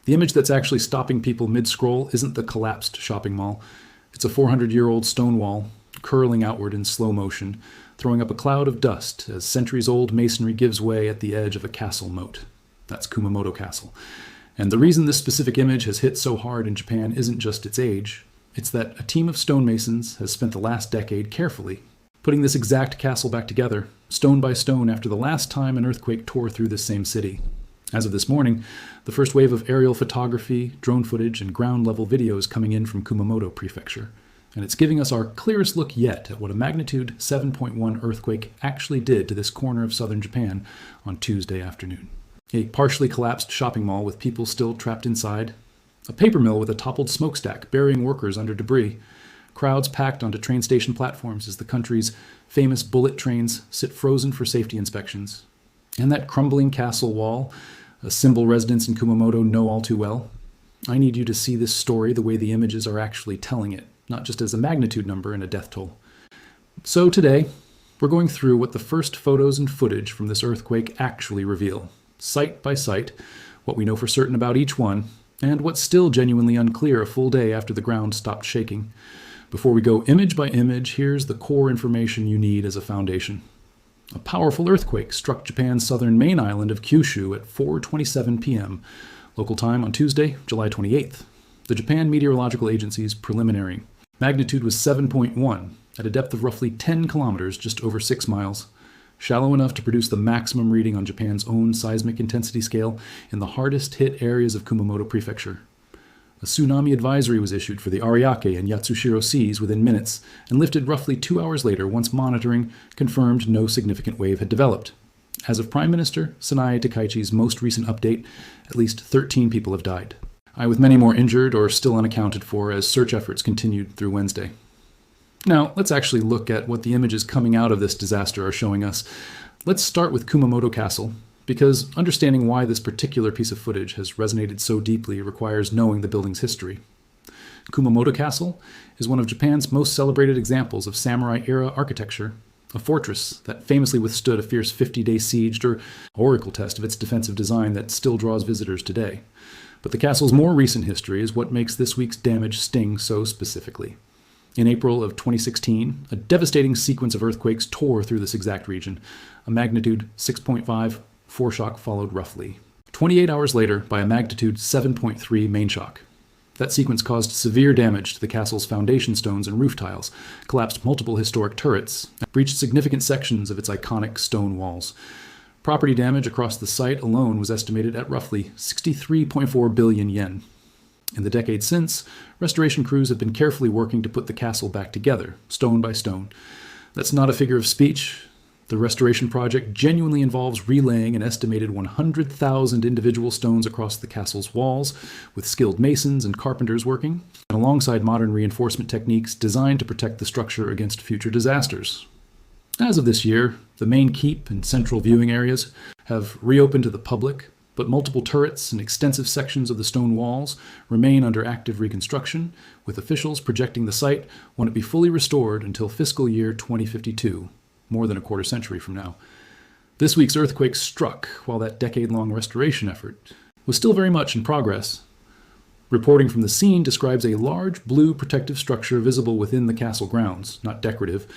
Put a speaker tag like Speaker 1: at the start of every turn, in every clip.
Speaker 1: The image that's actually stopping people mid-scroll isn't the collapsed shopping mall. It's a 400-year-old stone wall curling outward in slow motion, throwing up a cloud of dust as centuries-old masonry gives way at the edge of a castle moat. That's Kumamoto Castle. And the reason this specific image has hit so hard in Japan isn't just its age. It's that a team of stonemasons has spent the last decade carefully putting this exact castle back together, stone by stone, after the last time an earthquake tore through this same city. As of this morning, the first wave of aerial photography, drone footage, and ground-level video is coming in from Kumamoto Prefecture, and it's giving us our clearest look yet at what a magnitude 7.1 earthquake actually did to this corner of southern Japan on Tuesday afternoon. A partially collapsed shopping mall with people still trapped inside, a paper mill with a toppled smokestack burying workers under debris, crowds packed onto train station platforms as the country's famous bullet trains sit frozen for safety inspections, and that crumbling castle wall, a symbol residents in Kumamoto know all too well. I need you to see this story the way the images are actually telling it, not just as a magnitude number and a death toll. So today, we're going through what the first photos and footage from this earthquake actually reveal, site by site, what we know for certain about each one, and what's still genuinely unclear a full day after the ground stopped shaking. Before we go image by image, here's the core information you need as a foundation. A powerful earthquake struck Japan's southern main island of Kyushu at 4:27 p.m. local time on Tuesday, July 28th. The Japan Meteorological Agency's preliminary magnitude was 7.1 at a depth of roughly 10 kilometers, just over 6 miles, shallow enough to produce the maximum reading on Japan's own seismic intensity scale in the hardest hit areas of Kumamoto Prefecture. A tsunami advisory was issued for the Ariake and Yatsushiro seas within minutes and lifted roughly 2 hours later once monitoring confirmed no significant wave had developed. As of Prime Minister Sanae Takaichi's most recent update, at least 13 people have died, with many more injured or still unaccounted for as search efforts continued through Wednesday. Now, let's actually look at what the images coming out of this disaster are showing us. Let's start with Kumamoto Castle, because understanding why this particular piece of footage has resonated so deeply requires knowing the building's history. Kumamoto Castle is one of Japan's most celebrated examples of samurai-era architecture, a fortress that famously withstood a fierce 50-day siege or oracle test of its defensive design that still draws visitors today. But the castle's more recent history is what makes this week's damage sting so specifically. In April of 2016, a devastating sequence of earthquakes tore through this exact region, a magnitude 6.5 foreshock followed roughly 28 hours later by a magnitude 7.3 main shock. That sequence caused severe damage to the castle's foundation stones and roof tiles, collapsed multiple historic turrets, and breached significant sections of its iconic stone walls. Property damage across the site alone was estimated at roughly 63.4 billion yen. In the decades since, restoration crews have been carefully working to put the castle back together, stone by stone. That's not a figure of speech. The restoration project genuinely involves relaying an estimated 100,000 individual stones across the castle's walls, with skilled masons and carpenters working, and alongside modern reinforcement techniques designed to protect the structure against future disasters. As of this year, the main keep and central viewing areas have reopened to the public, but multiple turrets and extensive sections of the stone walls remain under active reconstruction, with officials projecting the site won't be fully restored until fiscal year 2052. More than a quarter century from now. This week's earthquake struck while that decade-long restoration effort was still very much in progress. Reporting from the scene describes a large blue protective structure visible within the castle grounds, not decorative,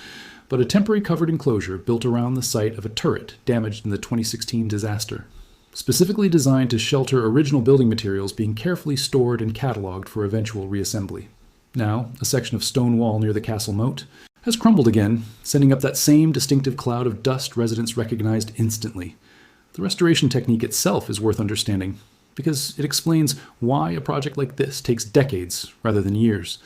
Speaker 1: but a temporary covered enclosure built around the site of a turret damaged in the 2016 disaster, specifically designed to shelter original building materials being carefully stored and cataloged for eventual reassembly. Now, a section of stone wall near the castle moat has crumbled again, sending up that same distinctive cloud of dust residents recognized instantly. The restoration technique itself is worth understanding, because it explains why a project like this takes decades rather than years.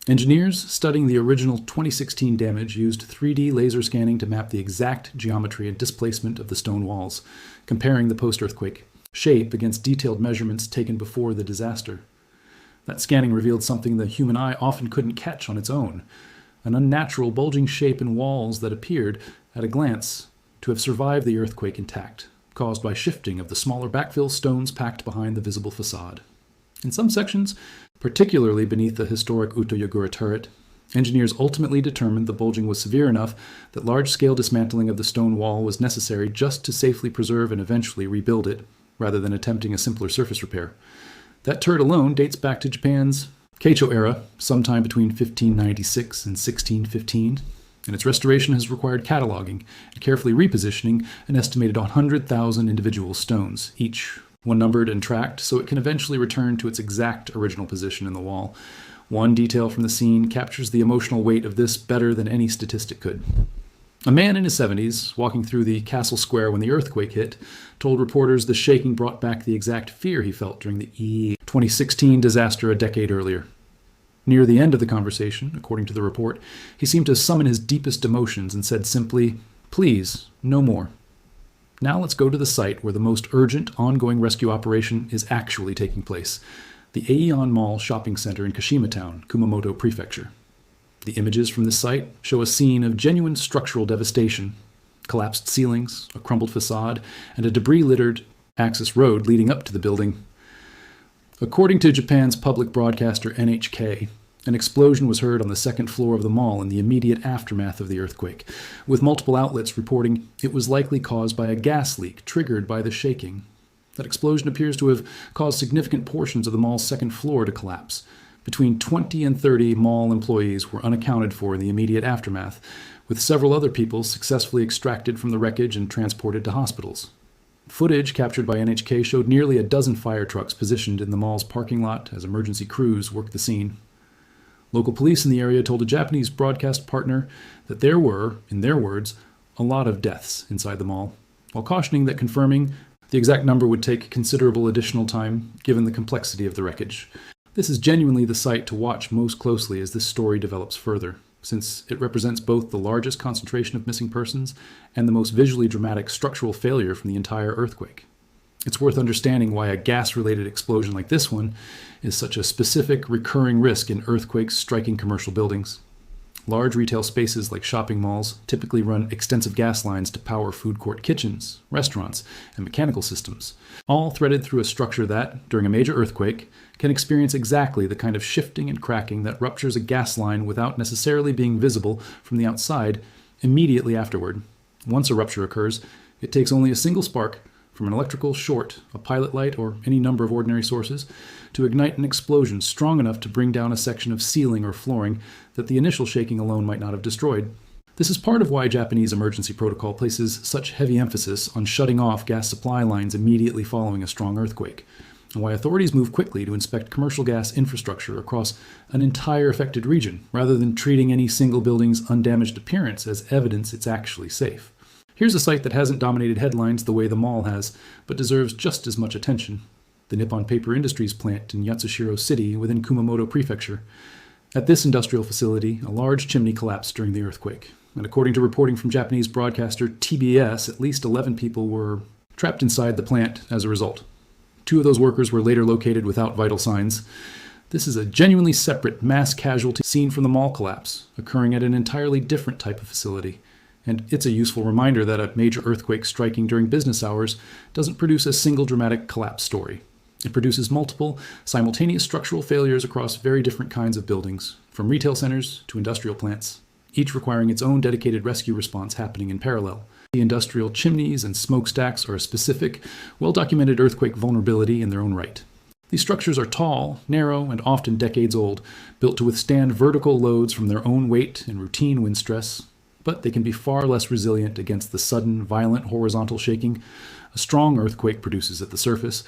Speaker 1: Engineers studying the original 2016 damage used 3D laser scanning to map the exact geometry and displacement of the stone walls, comparing the post-earthquake shape against detailed measurements taken before the disaster. That scanning revealed something the human eye often couldn't catch on its own, an unnatural bulging shape in walls that appeared, at a glance, to have survived the earthquake intact, caused by shifting of the smaller backfill stones packed behind the visible facade. In some sections, particularly beneath the historic Utoyogura turret, engineers ultimately determined the bulging was severe enough that large-scale dismantling of the stone wall was necessary just to safely preserve and eventually rebuild it, rather than attempting a simpler surface repair. That turret alone dates back to Japan's Keicho era, sometime between 1596 and 1615, and its restoration has required cataloging and carefully repositioning an estimated 100,000 individual stones, each one numbered and tracked so it can eventually return to its exact original position in the wall. One detail from the scene captures the emotional weight of this better than any statistic could. A man in his 70s, walking through the castle square when the earthquake hit, told reporters the shaking brought back the exact fear he felt during the 2016 disaster a decade earlier. Near the end of the conversation, according to the report, he seemed to summon his deepest emotions and said simply, "Please, no more." Now let's go to the site where the most urgent, ongoing rescue operation is actually taking place, the Aeon Mall shopping center in Kashima Town, Kumamoto Prefecture. The images from this site show a scene of genuine structural devastation: collapsed ceilings, a crumbled facade, and a debris-littered access road leading up to the building. According to Japan's public broadcaster NHK, an explosion was heard on the second floor of the mall in the immediate aftermath of the earthquake, with multiple outlets reporting it was likely caused by a gas leak triggered by the shaking. That explosion appears to have caused significant portions of the mall's second floor to collapse. Between 20 and 30 mall employees were unaccounted for in the immediate aftermath, with several other people successfully extracted from the wreckage and transported to hospitals. Footage captured by NHK showed nearly a dozen fire trucks positioned in the mall's parking lot as emergency crews worked the scene. Local police in the area told a Japanese broadcast partner that there were, in their words, a lot of deaths inside the mall, while cautioning that confirming the exact number would take considerable additional time given the complexity of the wreckage. This is genuinely the site to watch most closely as this story develops further, since it represents both the largest concentration of missing persons and the most visually dramatic structural failure from the entire earthquake. It's worth understanding why a gas-related explosion like this one is such a specific, recurring risk in earthquakes striking commercial buildings. Large retail spaces like shopping malls typically run extensive gas lines to power food court kitchens, restaurants, and mechanical systems, all threaded through a structure that, during a major earthquake, can experience exactly the kind of shifting and cracking that ruptures a gas line without necessarily being visible from the outside immediately afterward. Once a rupture occurs, it takes only a single spark from an electrical short, a pilot light, or any number of ordinary sources, to ignite an explosion strong enough to bring down a section of ceiling or flooring that the initial shaking alone might not have destroyed. This is part of why Japanese emergency protocol places such heavy emphasis on shutting off gas supply lines immediately following a strong earthquake, and why authorities move quickly to inspect commercial gas infrastructure across an entire affected region, rather than treating any single building's undamaged appearance as evidence it's actually safe. Here's a site that hasn't dominated headlines the way the mall has, but deserves just as much attention: the Nippon Paper Industries plant in Yatsushiro City within Kumamoto Prefecture. At this industrial facility, a large chimney collapsed during the earthquake, and according to reporting from Japanese broadcaster TBS, at least 11 people were trapped inside the plant as a result. 2 of those workers were later located without vital signs. This is a genuinely separate mass casualty scene from the mall collapse, occurring at an entirely different type of facility. And it's a useful reminder that a major earthquake striking during business hours doesn't produce a single dramatic collapse story. It produces multiple, simultaneous structural failures across very different kinds of buildings, from retail centers to industrial plants, each requiring its own dedicated rescue response happening in parallel. The industrial chimneys and smokestacks are a specific, well-documented earthquake vulnerability in their own right. These structures are tall, narrow, and often decades old, built to withstand vertical loads from their own weight and routine wind stress, but they can be far less resilient against the sudden, violent horizontal shaking a strong earthquake produces at the surface.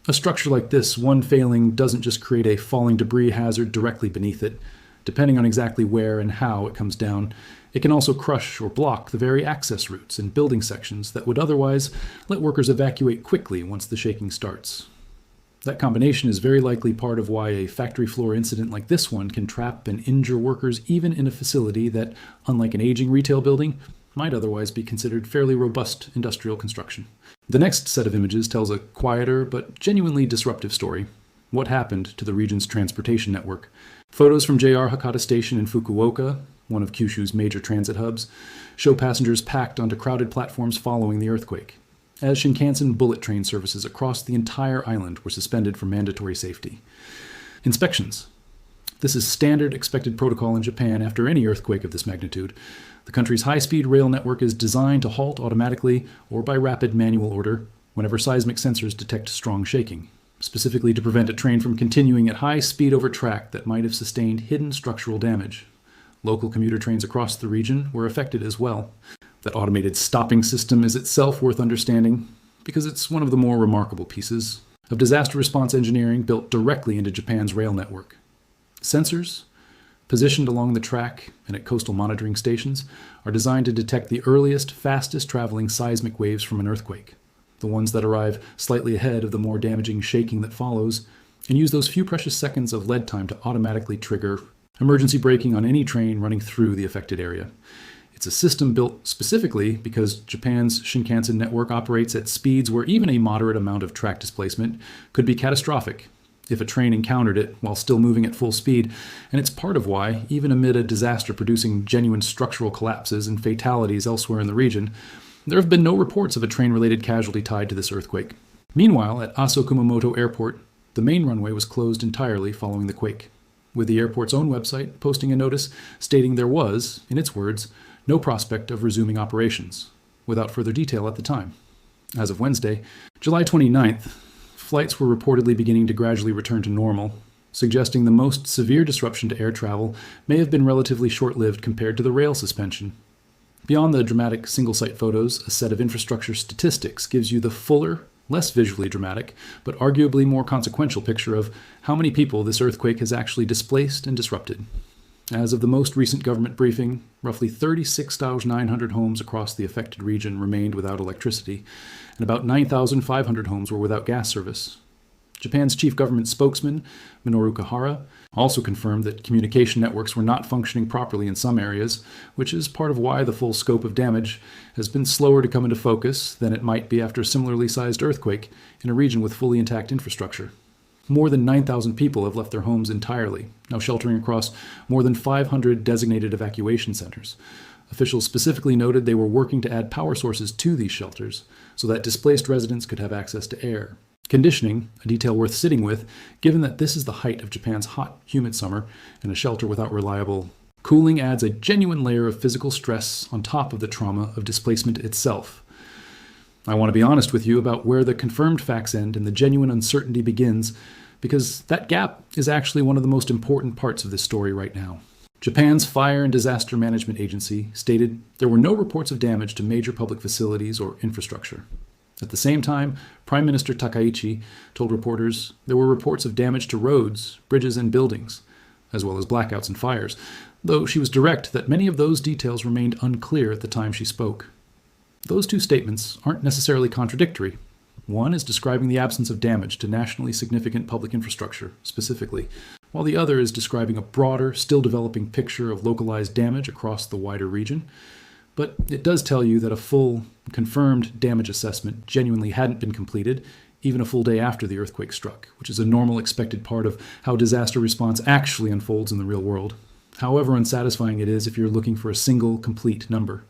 Speaker 1: A structure like this, one failing doesn't just create a falling debris hazard directly beneath it. Depending on exactly where and how it comes down, it can also crush or block the very access routes and building sections that would otherwise let workers evacuate quickly once the shaking starts. That combination is very likely part of why a factory floor incident like this one can trap and injure workers even in a facility that, unlike an aging retail building, might otherwise be considered fairly robust industrial construction. The next set of images tells a quieter but genuinely disruptive story: what happened to the region's transportation network. Photos from JR Hakata Station in Fukuoka, one of Kyushu's major transit hubs, show passengers packed onto crowded platforms following the earthquake, as Shinkansen bullet train services across the entire island were suspended for mandatory safety. Inspections. This is standard expected protocol in Japan after any earthquake of this magnitude. The country's high-speed rail network is designed to halt automatically or by rapid manual order whenever seismic sensors detect strong shaking. specifically to prevent a train from continuing at high speed over track that might have sustained hidden structural damage. Local commuter trains across the region were affected as well. That automated stopping system is itself worth understanding because it's one of the more remarkable pieces of disaster response engineering built directly into Japan's rail network. Sensors, positioned along the track and at coastal monitoring stations, are designed to detect the earliest, fastest traveling seismic waves from an earthquake, the ones that arrive slightly ahead of the more damaging shaking that follows, and use those few precious seconds of lead time to automatically trigger emergency braking on any train running through the affected area. It's a system built specifically because Japan's Shinkansen network operates at speeds where even a moderate amount of track displacement could be catastrophic if a train encountered it while still moving at full speed, and it's part of why, even amid a disaster producing genuine structural collapses and fatalities elsewhere in the region, there have been no reports of a train-related casualty tied to this earthquake. Meanwhile, at Aso Kumamoto Airport, the main runway was closed entirely following the quake, with the airport's own website posting a notice stating there was, in its words, no prospect of resuming operations, without further detail at the time. As of Wednesday, July 29th, flights were reportedly beginning to gradually return to normal, suggesting the most severe disruption to air travel may have been relatively short-lived compared to the rail suspension. Beyond the dramatic single-site photos, a set of infrastructure statistics gives you the fuller, less visually dramatic, but arguably more consequential picture of how many people this earthquake has actually displaced and disrupted. As of the most recent government briefing, roughly 36,900 homes across the affected region remained without electricity, and about 9,500 homes were without gas service. Japan's chief government spokesman, Minoru Kuhara, also confirmed that communication networks were not functioning properly in some areas, which is part of why the full scope of damage has been slower to come into focus than it might be after a similarly sized earthquake in a region with fully intact infrastructure. More than 9,000 people have left their homes entirely, now sheltering across more than 500 designated evacuation centers. Officials specifically noted they were working to add power sources to these shelters so that displaced residents could have access to air. Conditioning, a detail worth sitting with, given that this is the height of Japan's hot, humid summer, and a shelter without reliable cooling adds a genuine layer of physical stress on top of the trauma of displacement itself. I want to be honest with you about where the confirmed facts end and the genuine uncertainty begins, because that gap is actually one of the most important parts of this story right now. Japan's Fire and Disaster Management Agency stated there were no reports of damage to major public facilities or infrastructure. At the same time, Prime Minister Takaichi told reporters there were reports of damage to roads, bridges, and buildings, as well as blackouts and fires, though she was direct that many of those details remained unclear at the time she spoke. Those two statements aren't necessarily contradictory. One is describing the absence of damage to nationally significant public infrastructure, specifically, while the other is describing a broader, still developing picture of localized damage across the wider region. But it does tell you that a full, confirmed damage assessment genuinely hadn't been completed, even a full day after the earthquake struck, which is a normal expected part of how disaster response actually unfolds in the real world, however unsatisfying it is if you're looking for a single, complete number.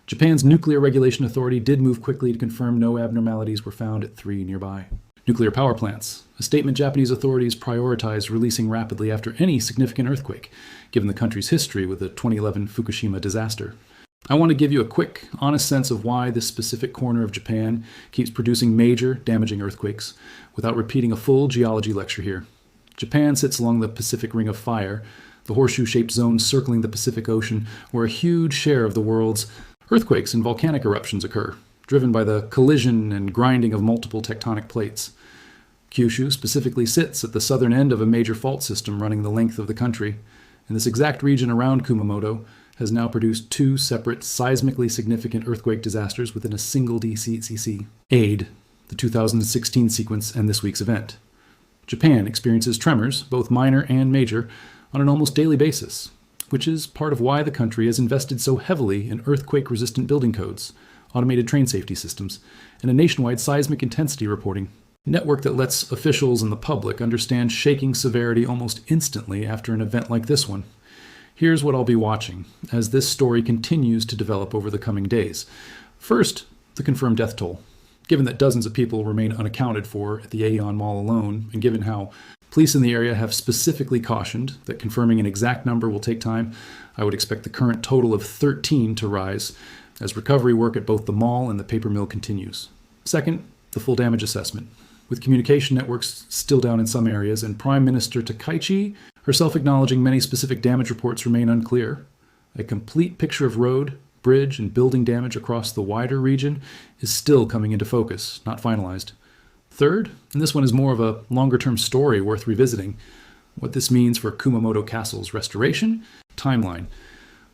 Speaker 1: Japan's Nuclear Regulation Authority did move quickly to confirm no abnormalities were found at 3 nearby. Nuclear power plants, a statement Japanese authorities prioritize releasing rapidly after any significant earthquake, given the country's history with the 2011 Fukushima disaster. I want to give you a quick, honest sense of why this specific corner of Japan keeps producing major, damaging earthquakes, without repeating a full geology lecture here. Japan sits along the Pacific Ring of Fire, the horseshoe-shaped zone circling the Pacific Ocean, where a huge share of the world's earthquakes and volcanic eruptions occur, driven by the collision and grinding of multiple tectonic plates. Kyushu specifically sits at the southern end of a major fault system running the length of the country, and this exact region around Kumamoto has now produced 2 separate seismically significant earthquake disasters within a single DCCC. Aid, the 2016 sequence, and this week's event. Japan experiences tremors, both minor and major, on an almost daily basis, which is part of why the country has invested so heavily in earthquake-resistant building codes, automated train safety systems, and a nationwide seismic intensity reporting network that lets officials and the public understand shaking severity almost instantly after an event like this one. Here's what I'll be watching as this story continues to develop over the coming days. First, the confirmed death toll. Given that dozens of people remain unaccounted for at the Aeon Mall alone, and given how police in the area have specifically cautioned that confirming an exact number will take time, I would expect the current total of 13 to rise as recovery work at both the mall and the paper mill continues. Second, the full damage assessment. with communication networks still down in some areas, and Prime Minister Takaichi herself acknowledging many specific damage reports remain unclear. A complete picture of road, bridge, and building damage across the wider region is still coming into focus, not finalized. Third, and this one is more of a longer-term story worth revisiting, what this means for Kumamoto Castle's restoration timeline.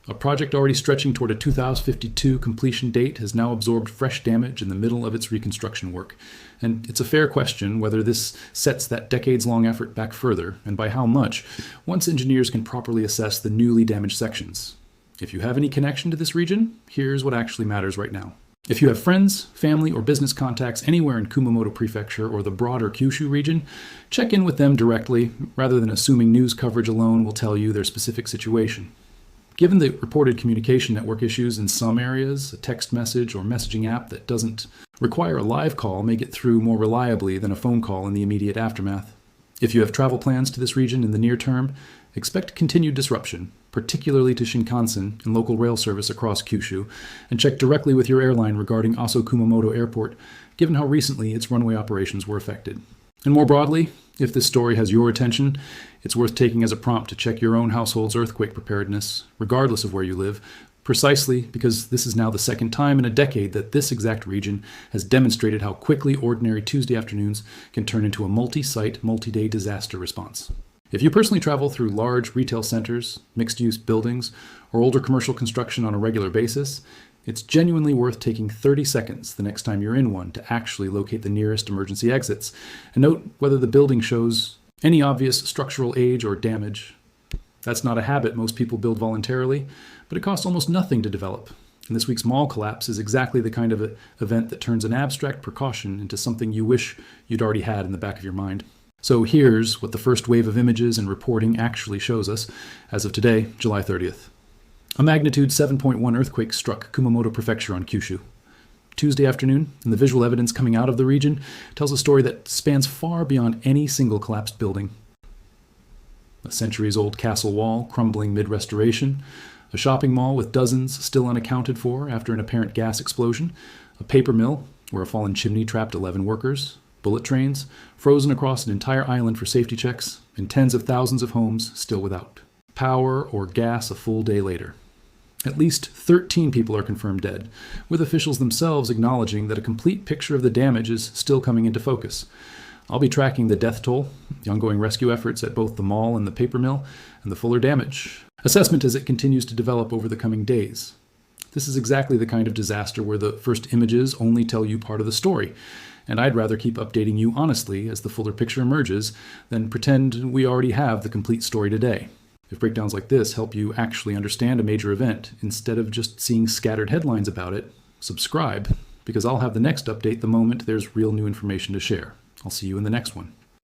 Speaker 1: A project already stretching toward a 2052 completion date has now absorbed fresh damage in the middle of its reconstruction work. And it's a fair question whether this sets that decades-long effort back further, and by how much, once engineers can properly assess the newly damaged sections. If you have any connection to this region, here's what actually matters right now. If you have friends, family, or business contacts anywhere in Kumamoto Prefecture or the broader Kyushu region, check in with them directly, rather than assuming news coverage alone will tell you their specific situation. Given the reported communication network issues in some areas, a text message or messaging app that doesn't require a live call may get through more reliably than a phone call in the immediate aftermath. If you have travel plans to this region in the near term, expect continued disruption, particularly to Shinkansen and local rail service across Kyushu, and check directly with your airline regarding Aso Kumamoto Airport, given how recently its runway operations were affected. And more broadly, if this story has your attention, it's worth taking as a prompt to check your own household's earthquake preparedness, regardless of where you live, precisely because this is now the second time in a decade that this exact region has demonstrated how quickly ordinary Tuesday afternoons can turn into a multi-site, multi-day disaster response. If you personally travel through large retail centers, mixed-use buildings, or older commercial construction on a regular basis, it's genuinely worth taking 30 seconds the next time you're in one to actually locate the nearest emergency exits, and note whether the building shows any obvious structural age or damage. That's not a habit most people build voluntarily, but it costs almost nothing to develop. And this week's mall collapse is exactly the kind of event that turns an abstract precaution into something you wish you'd already had in the back of your mind. So here's what the first wave of images and reporting actually shows us as of today, July 30th. A magnitude 7.1 earthquake struck Kumamoto Prefecture on Kyushu Tuesday afternoon, and the visual evidence coming out of the region tells a story that spans far beyond any single collapsed building. A centuries-old castle wall crumbling mid-restoration, a shopping mall with dozens still unaccounted for after an apparent gas explosion, a paper mill where a fallen chimney trapped 11 workers, bullet trains frozen across an entire island for safety checks, and tens of thousands of homes still without power or gas a full day later. At least 13 people are confirmed dead, with officials themselves acknowledging that a complete picture of the damage is still coming into focus. I'll be tracking the death toll, the ongoing rescue efforts at both the mall and the paper mill, and the fuller damage assessment as it continues to develop over the coming days. This is exactly the kind of disaster where the first images only tell you part of the story, and I'd rather keep updating you honestly as the fuller picture emerges than pretend we already have the complete story today. If breakdowns like this help you actually understand a major event, instead of just seeing scattered headlines about it, subscribe, because I'll have the next update the moment there's real new information to share. I'll see you in the next one.